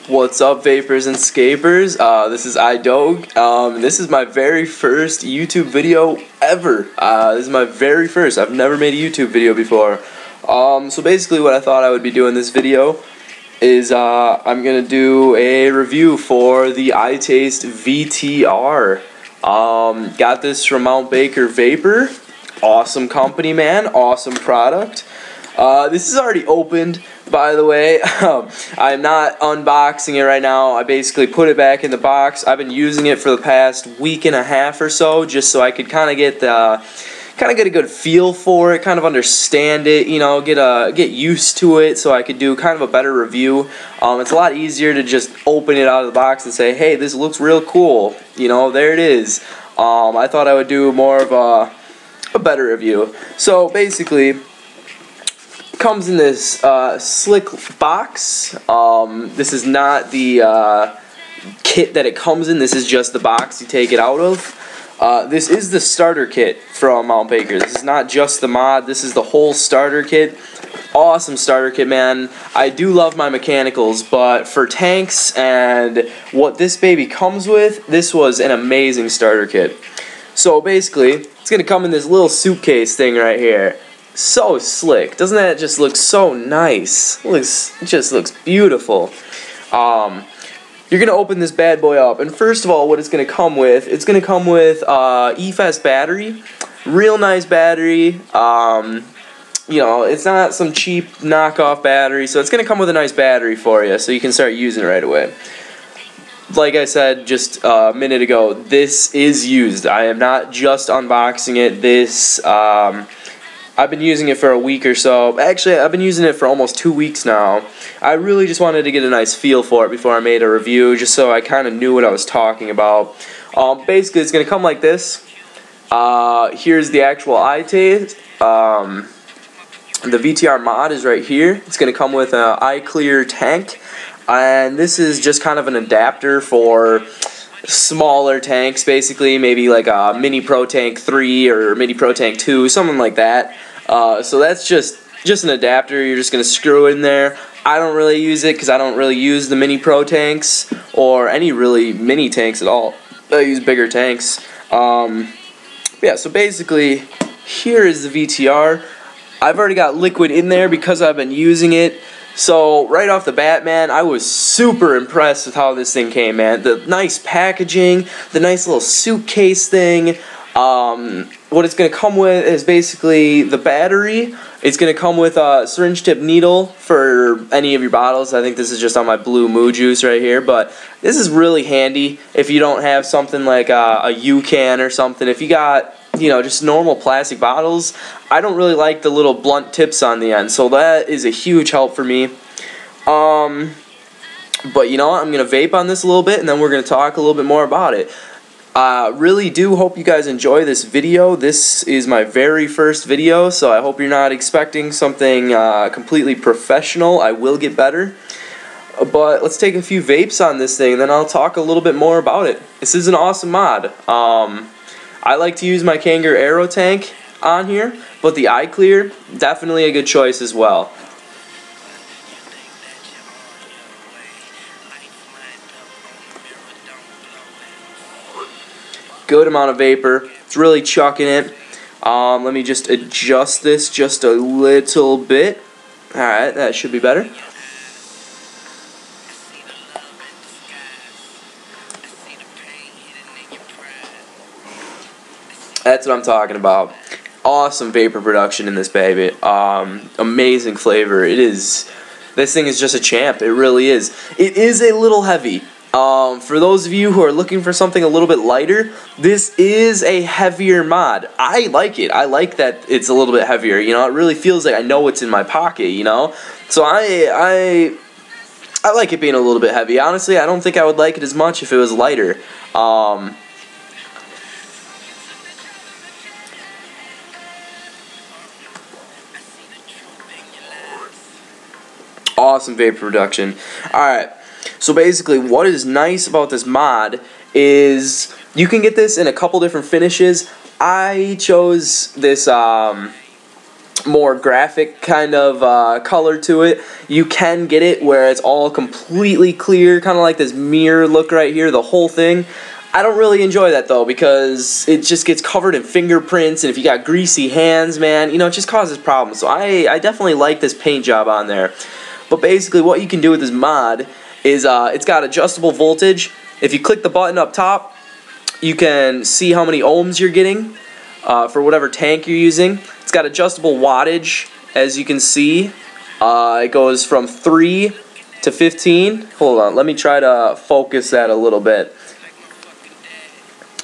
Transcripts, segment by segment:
What's up, vapors and scapers? This is iDoge. This is my very first YouTube video ever. This is my very first. I've never made a YouTube video before. So basically what I thought I would be doing this video is I'm going to do a review for the iTaste VTR. Got this from Mount Baker Vapor. Awesome company, man. Awesome product. This is already opened, by the way. I'm not unboxing it right now. I basically put it back in the box. I've been using it for the past week and a half or so, just so I could kind of get a good feel for it, kind of understand it, you know, get used to it, so I could do kind of a better review. It's a lot easier to just open it out of the box and say, hey, this looks real cool. You know, there it is. I thought I would do more of a better review. So basically, comes in this slick box. This is not the kit that it comes in. This is just the box you take it out of. This is the starter kit from Mount Baker. This is not just the mod. This is the whole starter kit. Awesome starter kit, man. I do love my mechanicals, but for tanks and what this baby comes with, this was an amazing starter kit. So basically, it's going to come in this little suitcase thing right here. So slick. Doesn't that just look so nice? It just looks beautiful. You're going to open this bad boy up, and first of all, what it's going to come with, it's going to come with EFS battery. Real nice battery. You know, it's not some cheap knockoff battery, so it's going to come with a nice battery for you, so you can start using it right away. Like I said just a minute ago, this is used. I am not just unboxing it. This, I've been using it for a week or so. Actually, I've been using it for almost 2 weeks now. I really just wanted to get a nice feel for it before I made a review, just so I kind of knew what I was talking about. Basically, it's going to come like this. Here's the actual iTaste. The VTR mod is right here. It's going to come with an AERO tank. And this is just kind of an adapter for smaller tanks, basically, maybe like a Mini Pro Tank 3 or Mini Pro Tank 2, something like that. So that's just an adapter. You're just going to screw it in there. I don't really use it because I don't really use the Mini Pro tanks or any really mini tanks at all. I use bigger tanks. Yeah, so basically, here is the VTR. I've already got liquid in there because I've been using it. So right off the bat, man, I was super impressed with how this thing came, man. The nice packaging, the nice little suitcase thing. What it's going to come with is basically the battery. It's going to come with a syringe tip needle for any of your bottles. I think this is just on my blue Moo Juice right here, but this is really handy if you don't have something like a U-can or something. If you got, you know, just normal plastic bottles, I don't really like the little blunt tips on the end, so that is a huge help for me. But you know what, I'm going to vape on this a little bit, and then we're going to talk a little bit more about it. Really do hope you guys enjoy this video. This is my very first video, so I hope you're not expecting something completely professional. I will get better. But let's take a few vapes on this thing, and then I'll talk a little bit more about it. This is an awesome mod. I like to use my Kangertech Aero tank on here, but the iClear, definitely a good choice as well. Good amount of vapor. It's really chucking it. Let me just adjust this just a little bit. Alright, that should be better. That's what I'm talking about. Awesome vapor production in this baby. Amazing flavor. It is. This thing is just a champ. It really is. It is a little heavy. For those of you who are looking for something a little bit lighter, this is a heavier mod. I like it. I like that it's a little bit heavier. You know, it really feels like I know what's in my pocket, you know? So I like it being a little bit heavy. Honestly, I don't think I would like it as much if it was lighter. Awesome vapor production. Alright, so basically what is nice about this mod is you can get this in a couple different finishes. I chose this more graphic kind of color to it. You can get it where it's all completely clear, kind of like this mirror look right here, the whole thing. I don't really enjoy that though, because it just gets covered in fingerprints, and if you got greasy hands, man, you know, it just causes problems. So I definitely like this paint job on there. But basically what you can do with this mod is it's got adjustable voltage. If you click the button up top, you can see how many ohms you're getting for whatever tank you're using. It's got adjustable wattage, as you can see. It goes from 3 to 15. Hold on, let me try to focus that a little bit.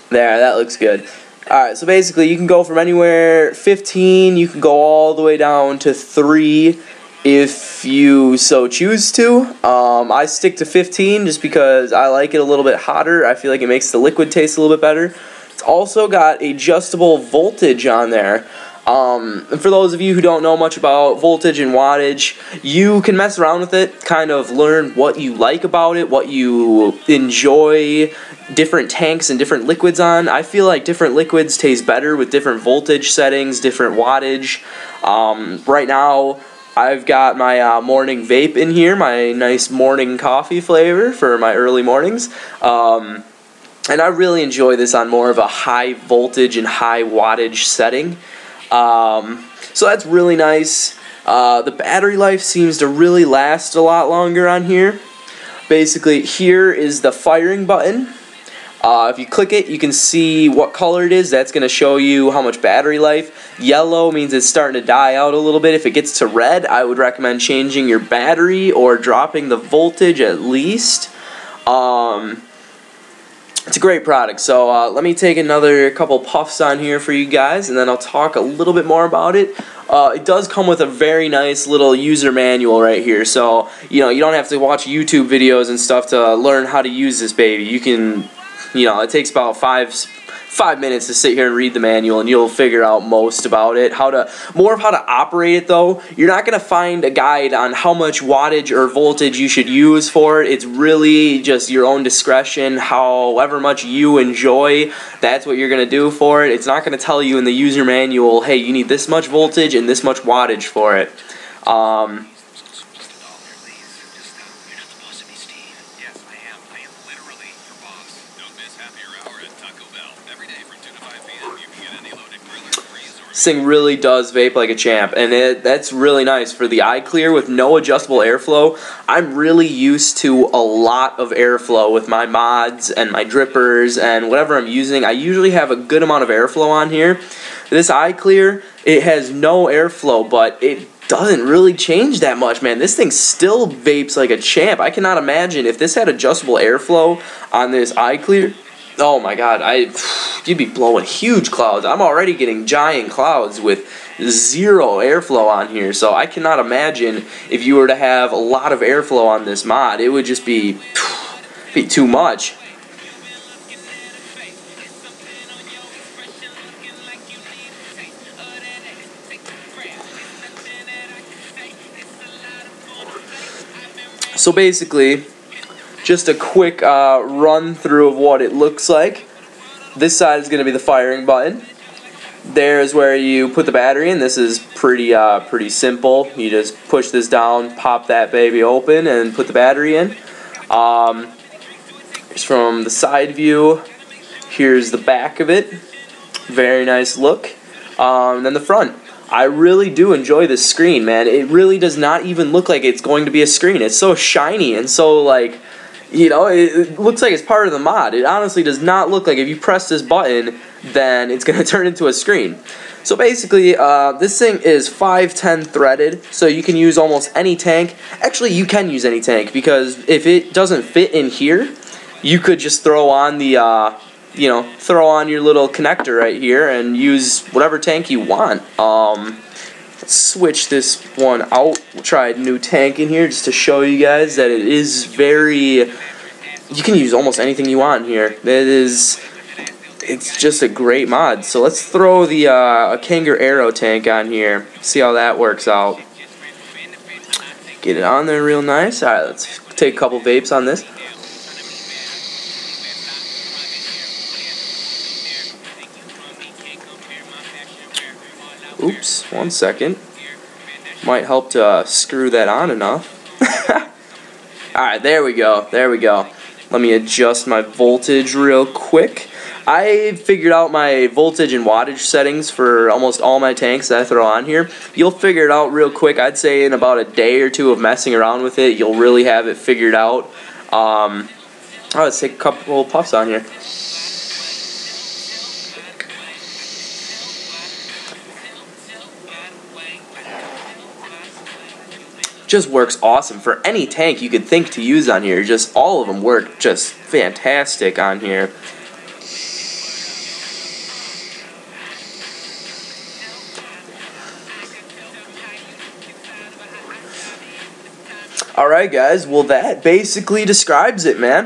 There, that looks good. Alright, so basically you can go from anywhere 15, you can go all the way down to 3 if you so choose to. I stick to 15 just because I like it a little bit hotter. I feel like it makes the liquid taste a little bit better. It's also got adjustable voltage on there. And for those of you who don't know much about voltage and wattage, you can mess around with it, kind of learn what you like about it, what you enjoy different tanks and different liquids on. I feel like different liquids taste better with different voltage settings, different wattage. Right now, I've got my morning vape in here, my nice morning coffee flavor for my early mornings. And I really enjoy this on more of a high voltage and high wattage setting. So that's really nice. The battery life seems to really last a lot longer on here. Basically, here is the firing button. If you click it, you can see what color it is. That's going to show you how much battery life. Yellow means it's starting to die out a little bit. If it gets to red, I would recommend changing your battery or dropping the voltage at least. It's a great product. So let me take another couple puffs on here for you guys, and then I'll talk a little bit more about it. It does come with a very nice little user manual right here, so you know, you don't have to watch YouTube videos and stuff to learn how to use this baby. You can, you know, it takes about five minutes to sit here and read the manual, and you'll figure out most about it. More of how to operate it though. You're not going to find a guide on how much wattage or voltage you should use for it. It's really just your own discretion. However much you enjoy, that's what you're going to do for it. It's not going to tell you in the user manual, hey, you need this much voltage and this much wattage for it. This thing really does vape like a champ, and that's really nice. For the iClear with no adjustable airflow, I'm really used to a lot of airflow with my mods and my drippers and whatever I'm using. I usually have a good amount of airflow on here. This iClear, it has no airflow, but it doesn't really change that much, man. This thing still vapes like a champ. I cannot imagine if this had adjustable airflow on this iClear. Oh my god, you'd be blowing huge clouds. I'm already getting giant clouds with zero airflow on here, so I cannot imagine if you were to have a lot of airflow on this mod. It would just be too much. So basically, just a quick run through of what it looks like. This side is going to be the firing button. There is where you put the battery in. This is pretty simple. You just push this down, pop that baby open, and put the battery in. Here's from the side view. Here's the back of it. Very nice look. And then the front. I really do enjoy this screen, man. It really does not even look like it's going to be a screen. It's so shiny and so, like, you know, it looks like it's part of the mod. It honestly does not look like if you press this button, then it's going to turn into a screen. So basically, this thing is 510 threaded, so you can use almost any tank. Actually, you can use any tank, because if it doesn't fit in here, you could just throw on the, you know, throw on your little connector right here and use whatever tank you want. Let's switch this one out. We'll try a new tank in here just to show you guys that it is very, you can use almost anything you want in here. It's just a great mod. So let's throw the Kangertech Aero tank on here, see how that works out. Get it on there real nice. Alright, let's take a couple vapes on this. Oops, 1 second. Might help to screw that on enough. Alright, there we go. There we go. Let me adjust my voltage real quick. I figured out my voltage and wattage settings for almost all my tanks that I throw on here. You'll figure it out real quick. I'd say in about a day or two of messing around with it, you'll really have it figured out. Let's take a couple puffs on here. Just works awesome for any tank you could think to use on here. Just all of them work just fantastic on here. Alright guys, well that basically describes it, man.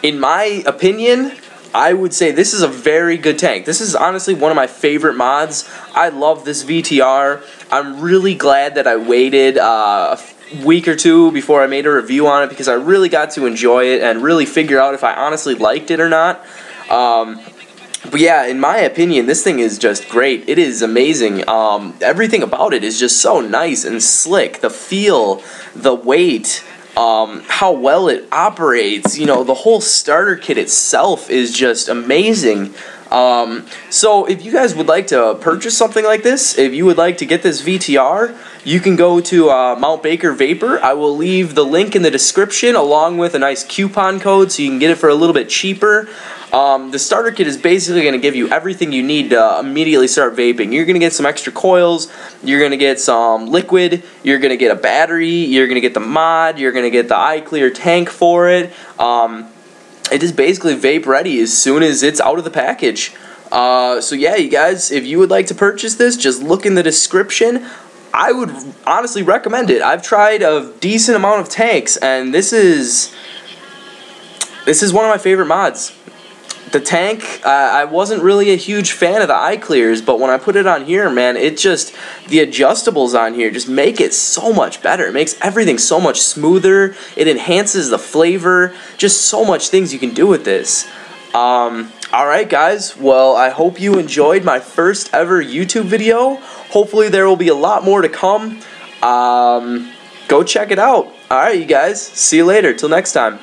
In my opinion, I would say this is a very good tank. This is honestly one of my favorite mods. I love this VTR. I'm really glad that I waited a week or two before I made a review on it because I really got to enjoy it and really figure out if I honestly liked it or not. But yeah, in my opinion, this thing is just great. It is amazing. Everything about it is just so nice and slick. The feel, the weight, how well it operates, you know, the whole starter kit itself is just amazing. So if you guys would like to purchase something like this, if you would like to get this VTR, you can go to Mount Baker Vapor. I will leave the link in the description along with a nice coupon code so you can get it for a little bit cheaper. The starter kit is basically going to give you everything you need to immediately start vaping. You're going to get some extra coils, you're going to get some liquid, you're going to get a battery, you're going to get the mod, you're going to get the iClear tank for it. It is basically vape ready as soon as it's out of the package. So yeah, you guys, if you would like to purchase this, just look in the description. I would honestly recommend it. I've tried a decent amount of tanks, and this is one of my favorite mods. The tank, I wasn't really a huge fan of the iClears, but when I put it on here, man, it just, the adjustables on here just make it so much better. It makes everything so much smoother. It enhances the flavor. Just so much things you can do with this. Alright guys, well, I hope you enjoyed my first ever YouTube video. Hopefully there will be a lot more to come. Go check it out. Alright you guys, see you later. Till next time.